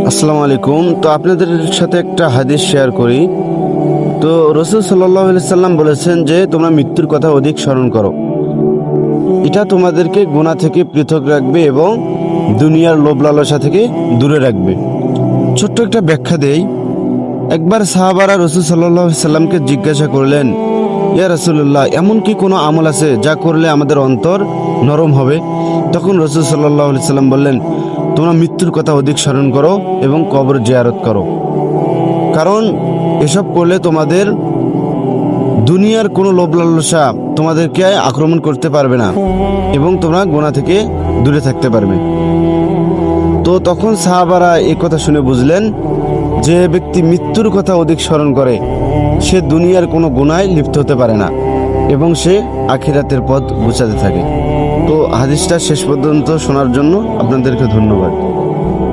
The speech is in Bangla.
আসসালামু আলাইকুম। তো আপনাদের সাথে একটা হাদিস শেয়ার করি। তো রসুল সাল্লাল্লাহু আলাইহি সাল্লাম বলেছেন যে তোমরা মৃত্যুর কথা অধিক স্মরণ করো, এটা তোমাদেরকে গুনাহ থেকে পৃথক রাখবে এবং দুনিয়ার লোভ লালসা থেকে দূরে রাখবে। ছোট্ট একটা ব্যাখ্যা দেই। একবার সাহাবারা রসুল সাল্লাল্লাহু আলাইহি সাল্লামকে জিজ্ঞাসা করলেন, ইয়া রাসূলুল্লাহ, এমন কি কোনো আমল আছে যা করলে আমাদের অন্তর নরম হবে? তখন রসুল সাল্লাল্লাহু আলাইহি সাল্লাম বললেন, তোমরা মৃত্যুর কথা অধিক স্মরণ করো এবং কবর জিয়ারত করো, কারণ এসব করলে তোমাদের দুনিয়ার কোনো লোভ লালসা তোমাদেরকে আক্রমণ করতে পারবে না এবং তোমরা গুনাহ থেকে দূরে থাকতে পারবে। তো তখন সাহাবারা এই কথা শুনে বুঝলেন যে ব্যক্তি মৃত্যুর কথা অধিক স্মরণ করে সে দুনিয়ার কোনো গুনায় লিপ্ত হতে পারে না এবং সে আখিরাতের পথ গুছাতে থাকে। তো হাদিসটা শেষ পর্যন্ত শোনার জন্য আপনাদেরকে ধন্যবাদ।